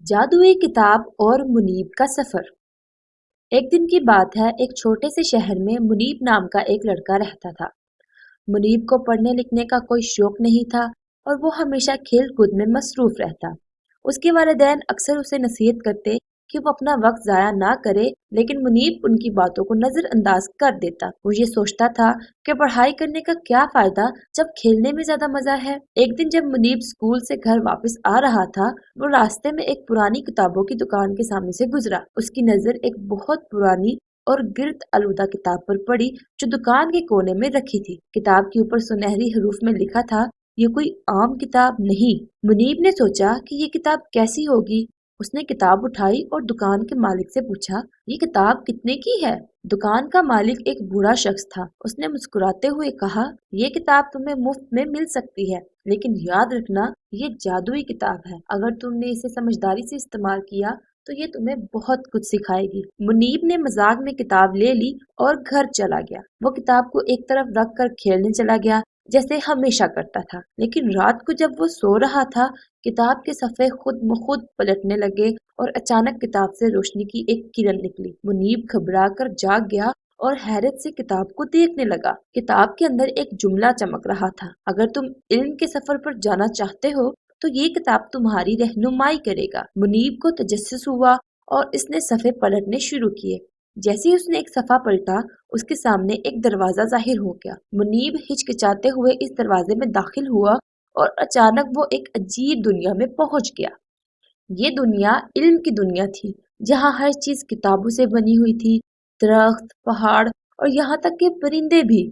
جادوئی کتاب اور منیب کا سفر۔ ایک دن کی بات ہے، ایک چھوٹے سے شہر میں منیب نام کا ایک لڑکا رہتا تھا۔ منیب کو پڑھنے لکھنے کا کوئی شوق نہیں تھا اور وہ ہمیشہ کھیل کود میں مصروف رہتا۔ اس کے والدین اکثر اسے نصیحت کرتے کہ وہ اپنا وقت ضائع نہ کرے، لیکن منیب ان کی باتوں کو نظر انداز کر دیتا۔ وہ یہ سوچتا تھا کہ پڑھائی کرنے کا کیا فائدہ جب کھیلنے میں زیادہ مزہ ہے۔ ایک دن جب منیب اسکول سے گھر واپس آ رہا تھا، وہ راستے میں ایک پرانی کتابوں کی دکان کے سامنے سے گزرا۔ اس کی نظر ایک بہت پرانی اور گرد آلودہ کتاب پر پڑی جو دکان کے کونے میں رکھی تھی۔ کتاب کے اوپر سنہری حروف میں لکھا تھا، یہ کوئی عام کتاب نہیں۔ منیب نے سوچا کہ یہ کتاب کیسی ہوگی۔ اس نے کتاب اٹھائی اور دکان کے مالک سے پوچھا، یہ کتاب کتنے کی ہے؟ دکان کا مالک ایک بوڑھا شخص تھا۔ اس نے مسکراتے ہوئے کہا، یہ کتاب تمہیں مفت میں مل سکتی ہے، لیکن یاد رکھنا یہ جادوئی کتاب ہے۔ اگر تم نے اسے سمجھداری سے استعمال کیا تو یہ تمہیں بہت کچھ سکھائے گی۔ منیب نے مذاق میں کتاب لے لی اور گھر چلا گیا۔ وہ کتاب کو ایک طرف رکھ کر کھیلنے چلا گیا جیسے ہمیشہ کرتا تھا، لیکن رات کو جب وہ سو رہا تھا، کتاب کے صفحے خود بخود پلٹنے لگے اور اچانک کتاب سے روشنی کی ایک کرن نکلی۔ منیب گھبرا کر جاگ گیا اور حیرت سے کتاب کو دیکھنے لگا۔ کتاب کے اندر ایک جملہ چمک رہا تھا، اگر تم علم کے سفر پر جانا چاہتے ہو تو یہ کتاب تمہاری رہنمائی کرے گا۔ منیب کو تجسس ہوا اور اس نے صفحے پلٹنے شروع کیے۔ جیسے اس نے ایک صفحہ پلٹا، اس کے سامنے ایک دروازہ ظاہر ہو گیا۔ منیب ہچکچاتے ہوئے اس دروازے میں داخل ہوا اور اچانک وہ ایک عجیب دنیا میں پہنچ گیا۔ یہ دنیا علم کی دنیا تھی، جہاں ہر چیز کتابوں سے بنی ہوئی تھی، درخت، پہاڑ اور یہاں تک کہ پرندے بھی۔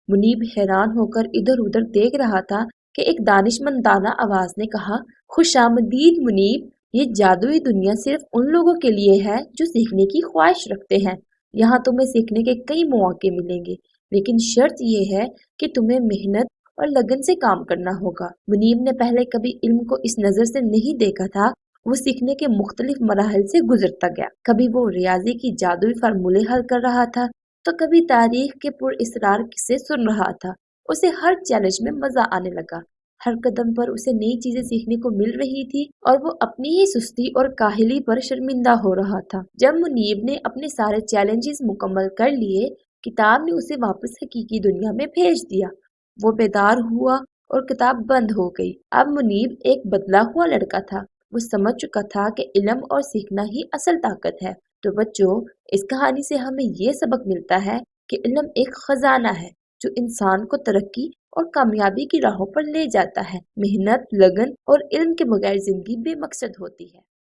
منیب حیران ہو کر ادھر ادھر دیکھ رہا تھا کہ ایک دانشمندانہ آواز نے کہا، خوش آمدید منیب، یہ جادوئی دنیا صرف ان لوگوں کے لیے ہے جو سیکھنے کی خواہش رکھتے ہیں۔ یہاں تمہیں سیکھنے کے کئی مواقع ملیں گے، لیکن شرط یہ ہے کہ تمہیں محنت اور لگن سے کام کرنا ہوگا۔ منیب نے پہلے کبھی علم کو اس نظر سے نہیں دیکھا تھا۔ وہ سیکھنے کے مختلف مراحل سے گزرتا گیا۔ کبھی وہ ریاضی کی جادوئی فارمولے حل کر رہا تھا تو کبھی تاریخ کے پر اسرار قصے سن رہا تھا۔ اسے ہر چیلنج میں مزہ آنے لگا۔ ہر قدم پر اسے نئی چیزیں سیکھنے کو مل رہی تھی اور وہ اپنی ہی سستی اور کاہلی پر شرمندہ ہو رہا تھا۔ جب منیب نے اپنے سارے چیلنجز مکمل کر لیے، کتاب نے اسے واپس حقیقی دنیا میں بھیج دیا۔ وہ بیدار ہوا اور کتاب بند ہو گئی۔ اب منیب ایک بدلا ہوا لڑکا تھا۔ وہ سمجھ چکا تھا کہ علم اور سیکھنا ہی اصل طاقت ہے۔ تو بچوں، اس کہانی سے ہمیں یہ سبق ملتا ہے کہ علم ایک خزانہ ہے جو انسان کو ترقی اور کامیابی کی راہوں پر لے جاتا ہے۔ محنت، لگن اور علم کے بغیر زندگی بے مقصد ہوتی ہے۔